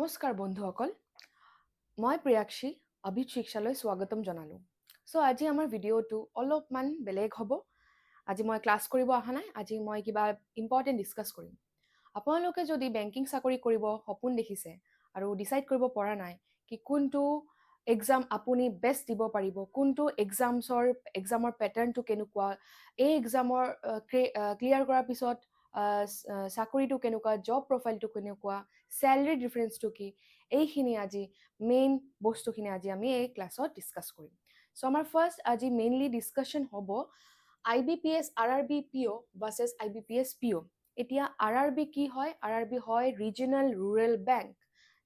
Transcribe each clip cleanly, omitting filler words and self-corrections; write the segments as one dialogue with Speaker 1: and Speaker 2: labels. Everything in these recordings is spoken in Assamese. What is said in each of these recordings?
Speaker 1: নমস্কাৰ বন্ধুসকল, মই প্ৰিয়াক্ষী অভিত শিক্ষালৈ স্বাগতম জনালোঁ। আজি আমাৰ ভিডিঅ'টো অলপমান বেলেগ হ'ব। আজি মই ক্লাছ কৰিব অহা নাই, আজি মই কিবা ইম্পৰ্টেণ্ট ডিছকাছ কৰিম। আপোনালোকে যদি বেংকিং চাকৰি কৰিব সপোন দেখিছে আৰু ডিচাইড কৰিব পৰা নাই কি কোনটো এক্সাম আপুনি বেষ্ট দিব পাৰিব, কোনটো এক্সামৰ পেটাৰ্ণটো কেনেকুৱা, এই এক্সামৰ ক্লিয়াৰ কৰাৰ পিছত চাকৰিটো কেনেকুৱা, জব প্ৰফাইলটো কেনেকুৱা, চেলাৰী ডিফাৰেঞ্চটো কি, এইখিনি আজি মেইন বস্তুখিনি আজি আমি এই ক্লাছত ডিছকাছ কৰিম। আমাৰ ফাৰ্ষ্ট আজি মেইনলি ডিছকাশ্যন হ'ব IBPS RRB PO versus IBPS PO। এতিয়া RRB কি হয়? RRB হয় ৰিজনেল ৰুৰেল বেংক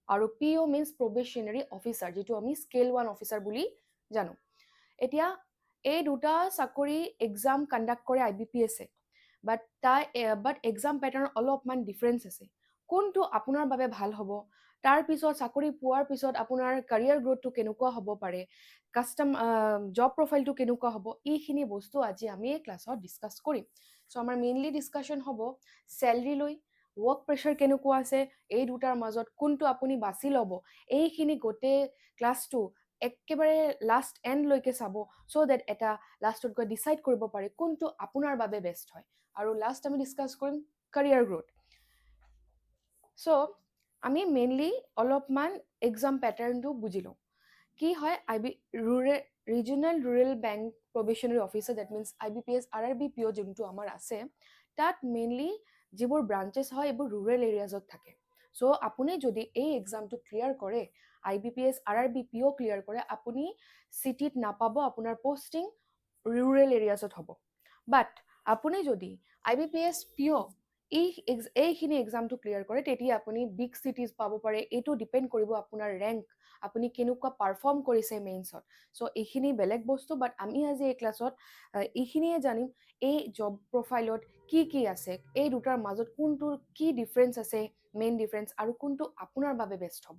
Speaker 1: আৰু PO মিনছ প্ৰবেশ্যনাৰী অফিচাৰ, যিটো আমি স্কেল 1 অফিচাৰ বুলি জানো। এতিয়া এই দুটা চাকৰি এক্সাম কণ্ডাক্ট কৰে IBPS-এ, বাট এক্সাম পেটাৰ্ণ অলপমান ডিফাৰেঞ্চ আছে। কোনটো আপোনাৰ বাবে ভাল হ'ব, তাৰ পিছত চাকৰি পোৱাৰ পিছত আপোনাৰ কাৰিয়াৰ গ্ৰথটো কেনেকুৱা হ'ব পাৰে, জব প্ৰফাইলটো কেনেকুৱা হ'ব, এইখিনি বস্তু আজি আমি এই ক্লাছত ডিছকাছ কৰিম। আমাৰ মেইনলি ডিছকাশ্যন হ'ব চেলাৰী লৈ, ৱৰ্ক প্ৰেছাৰ কেনেকুৱা আছে, এই দুটাৰ মাজত কোনটো আপুনি বাছি ল'ব, এইখিনি গোটেই ক্লাছটো একেবাৰে লাষ্ট এণ্ডলৈকে চাব, চ' ডেট এটা লাষ্টত গৈ ডিচাইড কৰিব পাৰে কোনটো আপোনাৰ বাবে বেষ্ট হয়। আৰু লাষ্ট আমি ডিছকাছ কৰিম কাৰিয়াৰ গ্ৰথ। আমি মেইনলি অলপমান এক্সাম পেটাৰ্ণটো বুজি লওঁ। কি হয় regional rural bank probationary officer, that means IBPS RRB PO যোনটো আমাৰ আছে, তাত মেইনলি যিবোৰ ব্ৰাঞ্চেছ হয় এইবোৰ ৰুৰেল এৰিয়াজত থাকে। আপুনি যদি এই এক্সামটো ক্লিয়াৰ কৰে, IBPS RRB PO ক্লিয়াৰ কৰে, আপুনি চিটিত নাপাব, আপোনাৰ পষ্টিং ৰুৰেল এৰিয়াজত হ'ব। বাট আপুনি যদি IBPS PO এইখিনি এক্সামটো ক্লিয়াৰ কৰে, তেতিয়া আপুনি বিগ চিটিজ পাব পাৰে। এইটো ডিপেণ্ড কৰিব আপোনাৰ ৰেংক, আপুনি কেনেকুৱা পাৰফৰ্ম কৰিছে মেইনছত। এইখিনি বেলেগ বস্তু, বাট আমি আজি এই ক্লাছত এইখিনিয়ে জানিম এই জব প্ৰফাইলত কি কি আছে, এই দুটাৰ মাজত কোনটোৰ কি ডিফাৰেঞ্চ আছে, মেইন ডিফাৰেঞ্চ, আৰু কোনটো আপোনাৰ বাবে বেষ্ট হ'ব।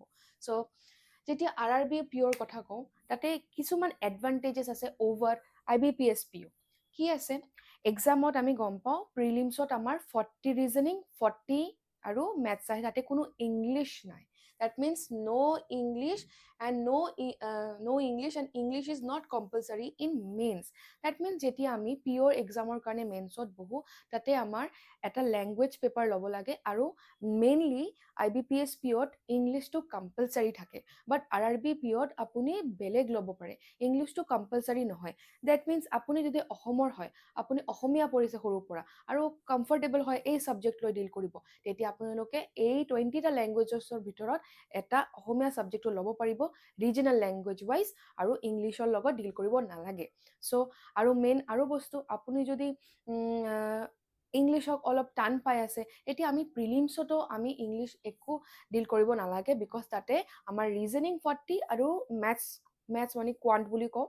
Speaker 1: যেতিয়া RRB POৰ কথা কওঁ, তাতে কিছুমান এডভান্টেজেছ আছে অভাৰ IBPS PO। কি আছে? এক্সামত আমি গম পাওঁ প্ৰিলিমছত আমাৰ 40 ৰিজনিং, 40 আৰু মেথছ আহে, তাতে কোনো ইংলিছ নাই। That means no English and no English and English is not compulsory in mains. That means যেতিয়া আমি PO এক্সামৰ কাৰণে মেইনছত বহো, তাতে আমাৰ এটা লেংগুৱেজ পেপাৰ ল'ব লাগে, আৰু মেইনলি IBPS POত ইংলিছটো কম্পালচাৰী থাকে, বাট RRB POত আপুনি বেলেগ ল'ব পাৰে, ইংলিছটো কম্পালচাৰী নহয়। ডেট মিনছ আপুনি যদি অসমৰ হয়, আপুনি অসমীয়া পঢ়িছে সৰুৰ পৰা আৰু কমফৰ্টেবল হয় এই ছাবজেক্ট লৈ ডিল কৰিব, তেতিয়া আপোনালোকে এই 20টা লেংগুৱেজেছৰ ভিতৰত এটা অসমীয়া ছাবজেক্টটো ল'ব পাৰিব ৰিজনেল লেংগুৱেজ ৱাইজ, আৰু ইংলিছৰ লগত ডিল কৰিব নালাগে। আৰু মেইন আৰু বস্তু, আপুনি যদি ইংলিছক অলপ টান পাই আছে, এতিয়া আমি প্ৰিলিমছতো আমি ইংলিছ একো ডিল কৰিব নালাগে, বিকজ তাতে আমাৰ ৰিজনিং 40 আৰু মেথছ মানে কোৱান্ট বুলি কওঁ,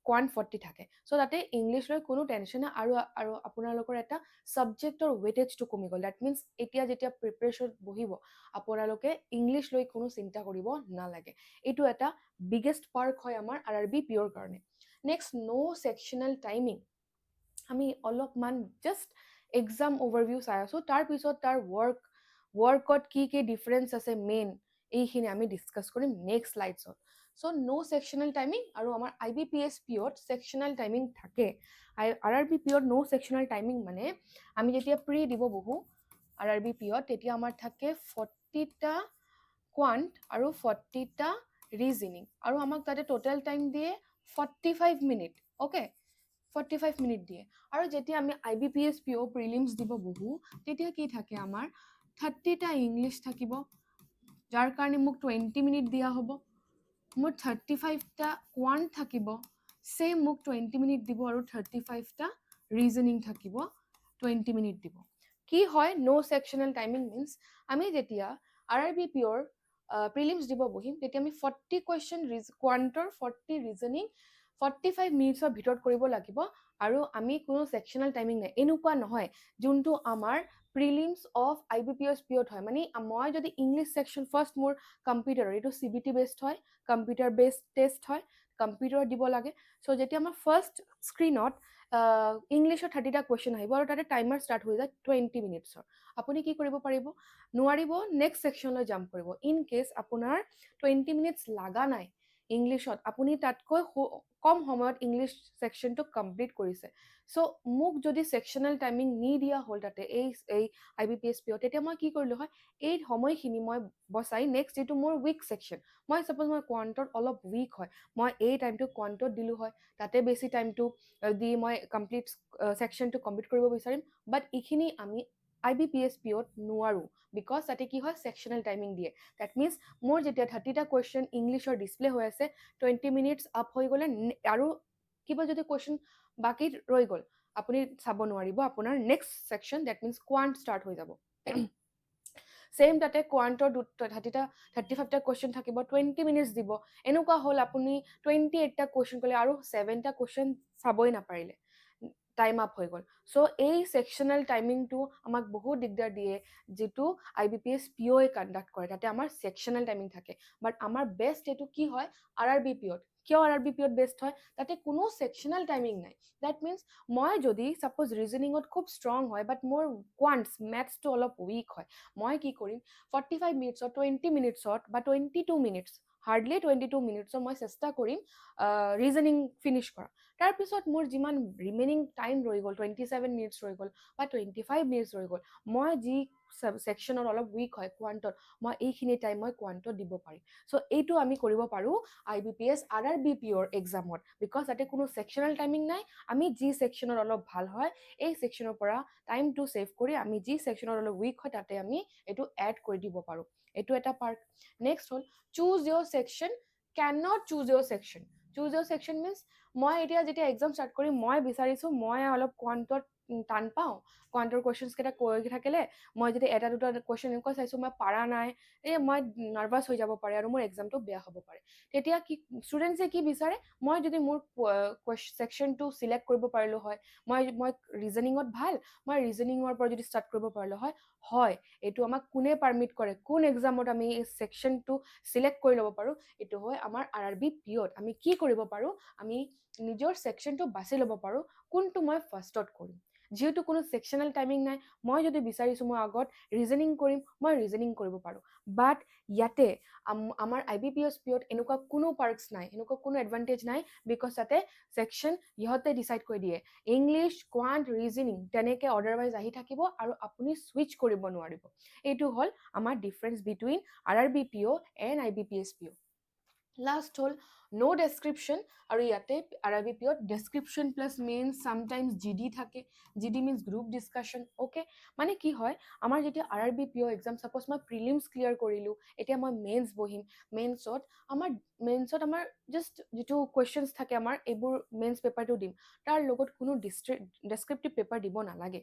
Speaker 1: কোৱান্ট 40 থাকে। তাতে ইংলিছ লৈ কোনো টেনশ্যন নাই, আৰু আপোনালোকৰ এটা ছাবজেক্টৰ ৱেটেজটো কমি গ'ল। ডেট মিনছ এতিয়া যেতিয়া প্ৰিপাৰেশ্যন বহিব, আপোনালোকে ইংলিছ লৈ কোনো চিন্তা কৰিব নালাগে। এইটো এটা বিগেষ্ট পাৰ্ক হয় আমাৰ RRB POৰ কাৰণে। নেক্সট, ন' ছেকশ্যনেল টাইমিং। আমি অলপমান জাষ্ট এক্সাম অভাৰভিউ চাই আছোঁ, তাৰপিছত তাৰ ৱৰ্কত কি কি ডিফাৰেঞ্চ আছে মেইন, এইখিনি আমি ডিছকাছ কৰিম নেক্সট শ্লাইডছত। ন' ছেকশ্যনেল টাইমিং, আৰু আমাৰ IBPS POত ছেকশ্যনেল টাইমিং থাকে। RRB POত ন' ছেকশ্যনেল টাইমিং মানে আমি যেতিয়া প্ৰি দিব বহোঁ RRB POত, তেতিয়া আমাৰ থাকে 40টা কোৱান্ট আৰু 40টা ৰিজনিং, আৰু আমাক তাতে টোটেল টাইম দিয়ে 45 মিনিট। অ'কে, 45 মিনিট দিয়ে। আৰু যেতিয়া আমি IBPS PO প্ৰিলিমছ দিব বহোঁ, তেতিয়া কি থাকে আমাৰ 30টা ইংলিছ থাকিব, যাৰ কাৰণে মোক 20 মিনিট দিয়া হ'ব। মোৰ 35টা কোৱান্ট থাকিব, ছেম মোক 20 মিনিট দিব, আৰু 35টা ৰিজনিং থাকিব, 20 মিনিট দিব। কি হয় ন' ছেকশ্যনেল টাইমিং মিনছ, আমি যেতিয়া RRB POৰ প্ৰিলিমছ দিব বহিম, তেতিয়া আমি 40 কুৱেশ্যন কোৱান্টৰ 40 ৰিজনিং 45 মিনিটছৰ ভিতৰত কৰিব লাগিব, আৰু আমি কোনো সেকশনাল টাইমিং নাই এনেকুৱা নহয় যোনটো আমাৰ প্ৰিলিমছ অফ IBPS পিঅ'ত হয় মানে মই যদি ইংলিছ সেকশন ফাৰ্ষ্ট মোৰ কম্পিউটাৰ এইটো CBT বেসড হয় কম্পিউটাৰ বেসড টেষ্ট হয় কম্পিউটাৰত দিব লাগে চ' যেতিয়া আমাৰ ফাৰ্ষ্ট স্ক্ৰীনত ইংলিছৰ 30টা কুৱেশ্যন আহিব আৰু তাতে টাইমাৰ ষ্টাৰ্ট হৈ যায় 20 মিনিটছৰ আপুনি কি কৰিব পাৰিব নোৱাৰিব নেক্সট সেকশনলৈ জাম্প কৰিব ইন কেছ আপোনাৰ 20 মিনিটছ লাগা নাই ইংলিছত আপুনি তাতকৈ কম সময়ত ইংলিছ সেকশনটো কমপ্লিট কৰিছে চ' মোক যদি সেকশনাল টাইমিং নিদিয়া হ'ল তাতে এই IBPS পিঅ তেতিয়া মই কি কৰিলো হয় এই সময়খিনি মই বচাই নেক্সট যিটো মোৰ উইক সেকশন মই সাপোজ মই কোৱান্টত অলপ উইক হয় মই এই টাইমটো কোৱান্টত দিলো হয় তাতে বেছি টাইমটো দি মই কমপ্লিট সেকশনটো কমপ্লিট কৰিব বিচাৰিম বাট এইখিনি আমি IBPS পিঅ'ত নোৱাৰো বিকজ তাতে কি হয় সেকশনাল টাইমিং দিয়ে দ্যাট মিন্স মোৰ যেতিয়া 30টা কুৱেশ্যন ইংলিছৰ ডিসপ্লে হৈ আছে 20 মিনিটছ আপ হৈ গ'লে আৰু কিবা যদি কুৱেশ্যন বাকি ৰৈ গ'ল আপুনি চাব নোৱাৰিব আপোনাৰ next section that means quant start হৈ যাব সেম তাতে কোৱান্টৰ 35টা কুৱেশ্যন থাকিব 20 মিনিটছ দিব এনেকুৱা হ'ল আপুনি 28টা কুৱেশ্যন ক'লে আৰু 7টা কুৱেশ্যন চাবই নাপাৰিলে টাইম আপ হৈ গ'ল চ' এই সেকশনাল টাইমিংটো আমাক বহুত দিগদাৰ দিয়ে যিটো IBPS পিঅ'য়ে কণ্ডাক্ট কৰে তাতে আমাৰ সেকশনাল টাইমিং থাকে বাট আমাৰ বেষ্ট এইটো কি হয় RRB পিঅ'ত কিয় RRB পিঅ'ত বেষ্ট হয় তাতে কোনো সেকশনাল টাইমিং নাই দ্যাট মিন্স মই যদি সাপোজ ৰিজনিঙত খুব ষ্ট্ৰং হয় বাট মোৰ কোৱান্টছ মেথছটো অলপ উইক হয় মই কি কৰিম 45 মিনিটছত 20 মিনিটছত বা 22 মিনিটছ হাৰ্ডলি 22 মিনিটছত মই চেষ্টা কৰিম ৰিজনিং ফিনিছ কৰা তাৰপিছত মোৰ যিমান ৰিমেইনিং টাইম ৰৈ গ'ল 27 মিনিটছ ৰৈ গ'ল বা 25 মিনিটছ ৰৈ গ'ল মই যি সেকশনত অলপ উইক হয় কোৱান্টত মই এইখিনি টাইম মই কোৱান্টত দিব পাৰিম চ' এইটো আমি কৰিব পাৰোঁ IBPS RRB পিঅ'ৰ এক্সামত বিকজ তাতে কোনো সেকশনাল টাইমিং নাই আমি যি সেকশনত অলপ ভাল হয় এই সেকশনৰ পৰা টাইমটো ছেভ কৰি আমি যি সেকশনত অলপ উইক হয় তাতে আমি এইটো এড কৰি দিব পাৰোঁ এইটো এটা পাৰ্ট নেক্সট হ'ল choose your section can not choose your section choose your section means মই এতিয়া যেতিয়া এক্সাম ষ্টাৰ্ট কৰিম মই বিচাৰিছোঁ মই অলপ কোৱান্টত টান পাওঁ কোৱান্টৰ কুৱেশ্যনছ কেইটা কৈ থাকিলে মই যদি এটা দুটা কুৱেশ্যন এনেকুৱা চাইছোঁ মই পাৰা নাই মই নাৰ্ভাছ হৈ যাব পাৰে আৰু মোৰ এক্সামটো বেয়া হ'ব পাৰে তেতিয়া কি ষ্টুডেণ্টছে কি বিচাৰে মই যদি মোৰ সেকশনটো চিলেক্ট কৰিব পাৰিলোঁ হয় মই ৰিজনিঙত ভাল মই ৰিজনিঙৰ পৰা যদি ষ্টাৰ্ট কৰিব পাৰিলোঁ হয় এইটো আমাক কোনে পাৰ্মিট কৰে কোন এক্সামত আমি এই সেকশনটো চিলেক্ট কৰি ল'ব পাৰোঁ এইটো হয় আমাৰ RRB পিঅ'ত আমি কি কৰিব পাৰোঁ আমি নিজৰ সেকশনটো বাছি ল'ব পাৰোঁ কোনটো মই ফাৰ্ষ্টত কৰিম যিহেতু কোনো সেকশনাল টাইমিং নাই মই যদি বিচাৰিছোঁ মই আগত ৰিজনিং কৰিম মই ৰিজনিং কৰিব পাৰোঁ বাট ইয়াতে আমাৰ IBPS পিঅ'ত এনেকুৱা কোনো পাৰ্কছ নাই এনেকুৱা কোনো এডভান্টেজ নাই বিকজ তাতে সেকশন ইহঁতে ডিচাইড কৰি দিয়ে ইংলিছ কোৱান্ট ৰিজনিং তেনেকৈ অৰ্ডাৰৱাইজ আহি থাকিব আৰু আপুনি ছুইচ কৰিব নোৱাৰিব এইটো হ'ল আমাৰ difference between RRB PO' and IBPS PO' last হ'ল নো ডেছক্ৰিপশ্যন আৰু ইয়াতে RRB পিঅ'ত description plus main sometimes GD থাকে GD means group discussion okay মানে কি হয় আমাৰ যেতিয়া RRB পিঅ' এক্সাম ছাপ'জ মই প্ৰিলিমছ ক্লিয়াৰ কৰিলোঁ এতিয়া মই মেইনছ বহিম মেইনছত আমাৰ জাষ্ট যিটো কুৱেশ্যনছ থাকে আমাৰ এইবোৰ মেইনছ পেপাৰটো দিম তাৰ লগত কোনো ডেছক্ৰিপটিভ পেপাৰ দিব নালাগে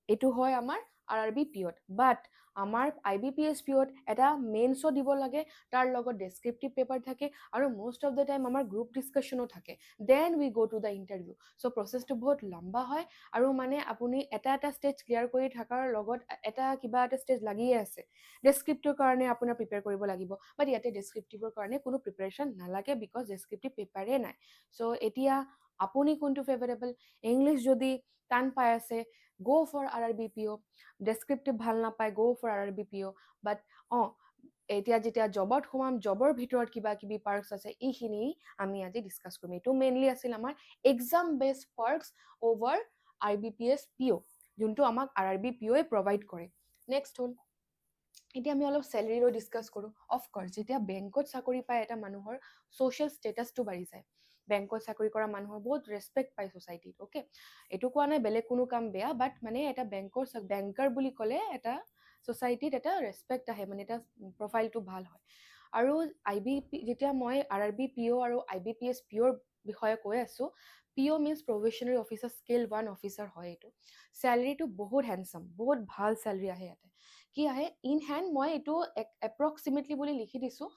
Speaker 1: এইটো হয় আমাৰ RRB পিঅ'ত বাট আমাৰ IBPS পিঅ'ত এটা মেইনছো দিব লাগে তাৰ লগত ডেছক্ৰিপটিভ পেপাৰ থাকে আৰু most of the time আমাৰ গ্ৰুপ ডিছকাশ্যনো থাকে দেন উই গ' টু দ্য ইণ্টাৰভিউ চ' প্ৰচেছটো বহুত লম্বা হয় আৰু মানে আপুনি এটা ষ্টেজ ক্লিয়াৰ কৰি থকাৰ লগত কিবা এটা ষ্টেজ লাগিয়ে আছে ডেছক্ৰিপটিভৰ কাৰণে আপোনাৰ প্ৰিপেয়াৰ কৰিব লাগিব বাট ইয়াতে ডেছক্ৰিপটিভৰ কাৰণে কোনো প্ৰিপেৰেশ্যন নালাগে বিকজ ডেছক্ৰিপটিভ পেপাৰে নাই চ' এতিয়া আপুনি কোনটো ফেভাৰেবল ইংলিছ যদি টান পাই আছে গ' ফৰ RRB পিঅ' ডেছক্ৰিপটিভ ভাল নাপায় গ' ফৰ RRB পিঅ' বাট এতিয়া যেতিয়া জবত সোমাম জবৰ ভিতৰত কিবা কিবি পাৰ্কছ আছে এইখিনি আমি আজি ডিছকাছ কৰিম এইটো মেইনলি আছিল আমাৰ exam based parks over IBPS পিঅ' যোনটো আমাক RRB পিঅ'য়ে প্ৰভাইড কৰে নেক্সট হ'ল এতিয়া আমি অলপ চেলেৰিৰো ডিছকাছ কৰোঁ অফক'ৰ্ছ যেতিয়া বেংকত চাকৰি পায় এটা মানুহৰ ছ'চিয়েল ষ্টেটাছটো বাঢ়ি যায় বেংকত চাকৰি কৰা মানুহৰ বহুত ৰেচপেক্ট পায় ছ'চাইটিত অ'কে এইটো কোৱা নাই বেলেগ কোনো কাম বেয়া বাট মানে এটা বেংকাৰ বুলি ক'লে এটা ছ'চাইটিত এটা ৰেচপেক্ট আহে মানে এটা প্ৰফাইলটো ভাল হয় আৰু যেতিয়া মই RRB পিঅ' আৰু IBPS পিঅ'ৰ বিষয়ে কৈ আছোঁ। PO means probationary officer scale 1 officer হয় এইটো। চেলাৰীটো বহুত হেণ্ডচাম, বহুত ভাল চেলাৰী আহে ইয়াতে। কি আহে ইন হেণ্ড, মই এইটো এপ্ৰক্সিমেটলি বুলি লিখি দিছোঁ।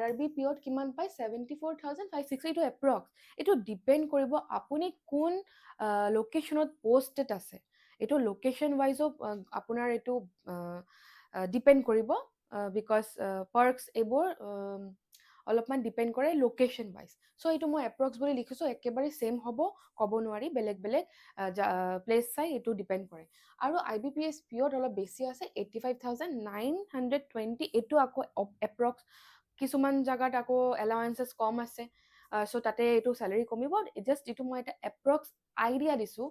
Speaker 1: RRB POত কিমান পায় 74,560, এইটো এপ্ৰক্স। এইটো ডিপেণ্ড কৰিব আপুনি কোন লোকেশ্যনত পষ্টেড আছে। এইটো লোকেশ্যন ৱাইজো আপোনাৰ এইটো ডিপেণ্ড কৰিব, বিকজ পাৰ্কছ এইবোৰ অলপমান ডিপেণ্ড কৰে লোকেশ্যন ৱাইজ। চ' এইটো মই এপ্ৰক্স বুলি লিখিছোঁ, একেবাৰে ছেইম হ'ব ক'ব নোৱাৰি, বেলেগ বেলেগ প্লেচ চাই এইটো ডিপেণ্ড কৰে। আৰু IBPS POত অলপ বেছি আছে, 85,920, এইটো আকৌ এপ্ৰক্স। কিছুমান জেগাত আকৌ এলাৱেঞ্চেছ কম আছে, চ' তাতে এইটো চেলাৰী কমিব। জাষ্ট এইটো মই এটা এপ্ৰক্স আইডিয়া দিছোঁ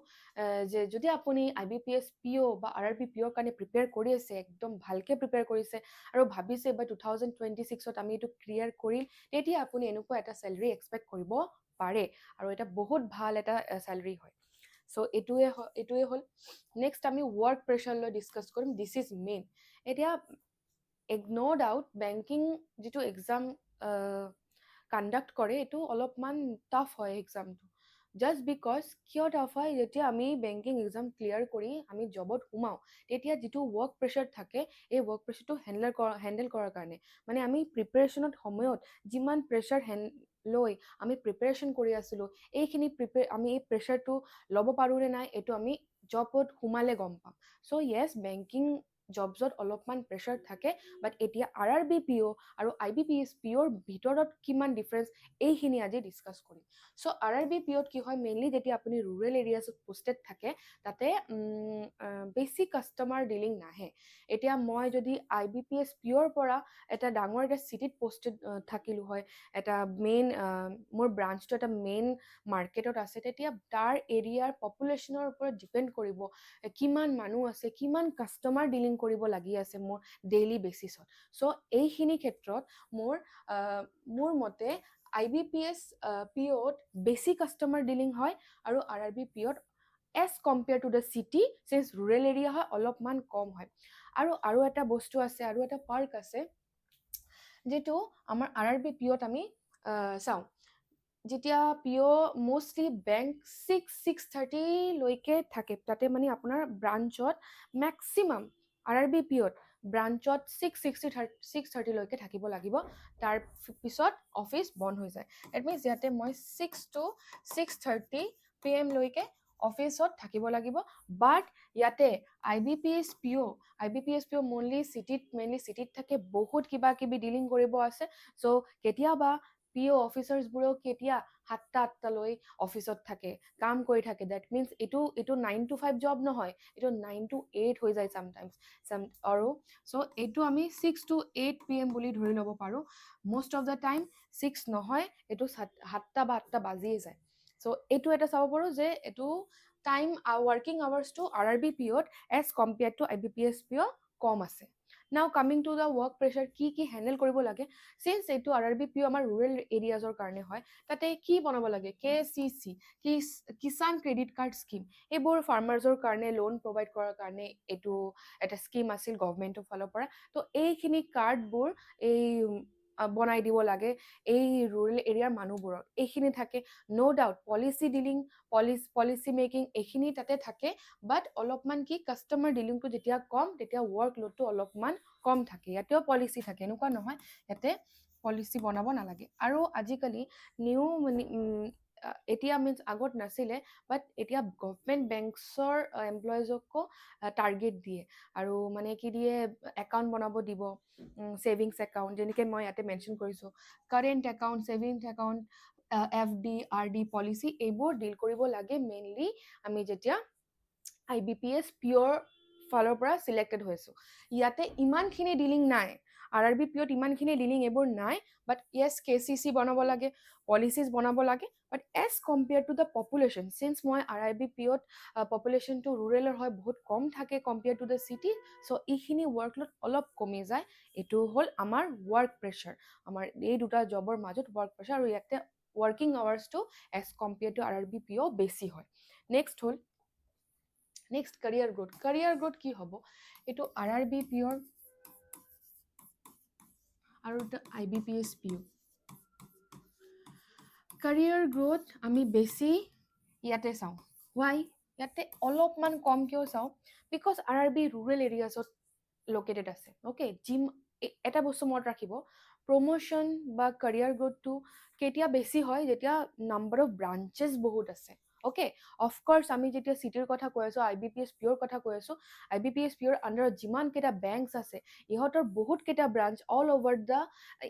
Speaker 1: যে যদি আপুনি IBPS PO বা RRB POৰ কাৰণে প্ৰিপেয়াৰ কৰি আছে, একদম ভালকৈ প্ৰিপেয়াৰ কৰিছে আৰু ভাবিছে বা 2026ত আমি এইটো ক্লিয়াৰ কৰিম, তেতিয়া আপুনি এনেকুৱা এটা চেলাৰী এক্সপেক্ট কৰিব পাৰে। আৰু এটা বহুত ভাল এটা চেলাৰী হয়। চ' এইটোৱে হ'ল। নেক্সট আমি ৱৰ্ক প্ৰেছাৰলৈ ডিছকাছ কৰিম। This is main. এতিয়া ন' ডাউট বেংকিং যিটো এক্সাম কণ্ডাক্ট কৰে, এইটো অলপমান টাফ হয় এক্সামটো। জাষ্ট বিকজ কিয় টাফ হয়, যেতিয়া আমি বেংকিং এক্সাম ক্লিয়াৰ কৰি আমি জবত সোমাওঁ, তেতিয়া যিটো ৱৰ্ক প্ৰেছাৰ থাকে, এই ৱৰ্ক প্ৰেছাৰটো হেণ্ডেল কৰাৰ কাৰণে, মানে আমি প্ৰিপেৰেশ্যনত সময়ত যিমান প্ৰেছাৰ লৈ আমি প্ৰিপেৰেশ্যন কৰি আছিলোঁ, আমি এই প্ৰেছাৰটো ল'ব পাৰোঁ নে নাই, এইটো আমি জবত সোমালে গম পাম। চ' য়েছ, বেংকিং জবছত অলপমান প্ৰেছাৰ থাকে, বাট এতিয়া RRB PO আৰু IBPS POৰ ভিতৰত কিমান ডিফাৰেঞ্চ, এইখিনি আজি ডিছকাছ কৰিম। চ' RRB POত কি হয়, মেইনলি যেতিয়া আপুনি ৰুৰেল এৰিয়াছত পষ্টেড থাকে, তাতে বেছি কাষ্টমাৰ ডিলিং নাহে। এতিয়া মই যদি IBPS POৰ পৰা এটা ডাঙৰ এটা চিটিত পষ্টেড থাকিলোঁ হয়, এটা মেইন মোৰ ব্ৰাঞ্চটো এটা মেইন মাৰ্কেটত আছে, তেতিয়া তাৰ এৰিয়াৰ পপুলেশ্যনৰ ওপৰত ডিপেণ্ড কৰিব কিমান মানুহ আছে, কিমান কাষ্টমাৰ ডিলিং কৰিব লাগি আছে মোৰ ডেইলি বেচিছত। চ' এইখিনি ক্ষেত্ৰত মোৰ মতে IBPS POত বেছি কাষ্টমাৰ ডিলিং হয়, আৰু RRB POত as compare to the city, since rural area হয়, অলপমান কম হয়। আৰু এটা বস্তু আছে, আৰু এটা পাৰ্ক আছে, যিটো আমাৰ RRB POত আমি চাওঁ। যেতিয়া PO মষ্টলি বেংক 6:30লৈকে থাকে, তাতে মানে আপোনাৰ ব্ৰাঞ্চত মেক্সিমাম RRB POত ব্ৰাঞ্চত 6:30লৈকে থাকিব লাগিব, তাৰ পিছত অফিচ বন্ধ হৈ যায়। ডেট মিনছ ইয়াতে মই 6 to 6:30 PM লৈকে অফিচত থাকিব লাগিব। বাট ইয়াতে IBPS PO মেইনলি চিটিত থাকে, বহুত কিবা কিবি ডিলিং কৰিব আছে। চ' কেতিয়াবা PO অফিচাৰ্ছবোৰেও কেতিয়া 7টা-8টালৈ অফিচত থাকে, কাম কৰি থাকে। ডেট মিনছ এইটো 9 to 5 জব নহয়, এইটো 9 to 8 হৈ যায় চামটাইমছ। আৰু চ' এইটো আমি 6 to 8 PM বুলি ধৰি ল'ব পাৰোঁ। most of the time 6 নহয়, এইটো 7টা বা 8টা বাজিয়ে যায়। চ' এইটো এটা চাব পাৰোঁ যে এইটো টাইম ৱৰ্কিং আৱাৰ্ছটো RRB POত as compare to IBPS PO কম আছে। Now coming to the work pressure, কি হেণ্ডেল কৰিব লাগে। চিন্স এইটো RRB PO আমাৰ ৰুৰেল এৰিয়াজৰ কাৰণে হয়, তাতে কি বনাব লাগে, KCC, Kisan credit card scheme, এইবোৰ ফাৰ্মাৰ্ছৰ কাৰণে লোন প্ৰভাইড কৰাৰ কাৰণে এইটো এটা স্কিম আছিল গভমেণ্টৰ ফালৰ পৰা। তো এইখিনি কাৰ্ডবোৰ বনাই দিব লাগে এই ৰুৰেল এৰিয়াৰ মানুহবোৰক। এইখিনি থাকে, no' doubt policy dealing, policy making, এইখিনি তাতে থাকে। বাট অলপমান কি কাষ্টমাৰ ডিলিংটো যেতিয়া কম, তেতিয়া ৱৰ্ক লোডটো অলপমান কম থাকে। ইয়াতেও পলিচি থাকে, এনেকুৱা নহয় ইয়াতে পলিচি বনাব নালাগে। আৰু আজিকালি নিউ এতিয়া মিনছ আগত নাছিলে, বাট এতিয়া গভমেণ্ট বেংকছৰ এমপ্লয়িজকো টাৰ্গেট দিয়ে, আৰু মানে কি দিয়ে, একাউণ্ট বনাব দিব, ছেভিংছ একাউণ্ট, যেনেকৈ মই ইয়াতে মেনশ্যন কৰিছোঁ, current account, savings account, FD RD policy, এইবোৰ ডিল কৰিব লাগে মেইনলি আমি যেতিয়া IBPS POৰ ফালৰ পৰা চিলেক্টেড হৈছোঁ। ইয়াতে ইমানখিনি ডিলিং নাই, RRB POত ইমানখিনি ডিলিং এইবোৰ নাই। বাট য়েছ, KCC বনাব লাগে, পলিচিজ বনাব লাগে, but as compare to the population, since মই RRB POত পপুলেশ্যনটো ৰুৰেলৰ হয়, বহুত কম থাকে compare to the city. So' এইখিনি ৱৰ্কলোড অলপ কমি যায়। এইটো হ'ল আমাৰ ৱৰ্ক প্ৰেছাৰ, আমাৰ এই দুটা জবৰ মাজত ৱৰ্ক প্ৰেছাৰ। আৰু ইয়াতে ৱৰ্কিং আৱাৰ্ছটো as compare to RRB PO বেছি হয়। Next career growth. Career growth কি হ'ব, এইটো RRB POৰ আৰু এটা IBPS PO। career growth আমি বেছি ইয়াতে চাওঁ why ইয়াতে অলপমান কম কিয় চাওঁ because RRB rural areas located আছে okay জিম এটা বস্তু মনত ৰাখিব promotion বা career growth টো কেতিয়া বেছি হয় যেতিয়া number of branches বহুত আছে okay of course আমি যেতিয়া চিটিৰ কথা কৈ আছো IBPS পিওৰ কথা কৈ আছো IBPS পিওৰ আন্ডাৰত যিমান কেইটা বেংকছ আছে ইহঁতৰ বহুত কেইটা branch all over the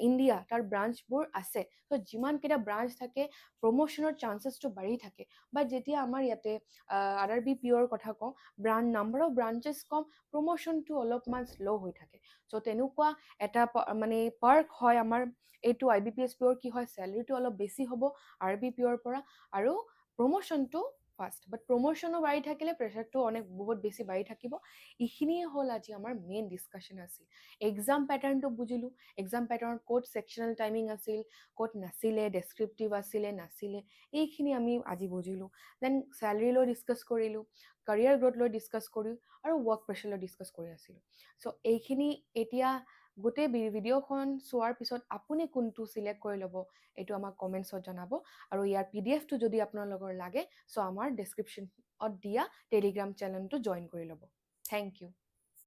Speaker 1: India তাৰ ব্ৰাঞ্চবোৰ আছে তো যিমান কেইটা ব্ৰাঞ্চ থাকে প্ৰমোশ্যনৰ চান্সেছটো বাঢ়ি থাকে বাট যেতিয়া আমাৰ ইয়াতে RRB পিওৰ কথা কওঁ নাম্বাৰ অফ ব্ৰাঞ্চেছ কম প্ৰমোশ্যনটো অলপমান শ্ল' হৈ থাকে চ' তেনেকুৱা এটা মানে পাৰ্ক হয় আমাৰ এইটো IBPS পিওৰ কি হয় চেলাৰীটো অলপ বেছি হ'ব RRB পিওৰ পৰা আৰু প্ৰমোশ্যনটো ফাষ্ট বাট প্ৰমোশ্যনো বাঢ়ি থাকিলে প্ৰেছাৰটো বহুত বেছি বাঢ়ি থাকিব এইখিনিয়ে হ'ল আজি আমাৰ মেইন ডিছকাশ্যন আছিল এক্সাম পেটাৰ্ণটো বুজিলোঁ এক্সাম পেটাৰ্ণত ক'ত ছেকশ্যনেল টাইমিং আছিল ক'ত নাছিলে ডেছক্ৰিপটিভ আছিলে নাছিলে এইখিনি আমি আজি বুজিলোঁ দেন চেলাৰী লৈ ডিছকাছ কৰিলোঁ কাৰিয়াৰ গ্ৰথ লৈ ডিছকাছ কৰি আৰু ৱৰ্ক প্ৰেছাৰ লৈ ডিছকাছ কৰি আছিলোঁ চ' এইখিনি এতিয়া গোটেই ভিডিঅ'খন চোৱাৰ পিছত আপুনি কোনটো চিলেক্ট কৰি ল'ব এইটো আমাক কমেণ্টছত জনাব আৰু ইয়াৰ PDFটো যদি আপোনালোকৰ লাগে চ' আমাৰ ডেছক্ৰিপশ্যনত দিয়া টেলিগ্ৰাম চেনেলটো জইন কৰি ল'ব থেংক ইউ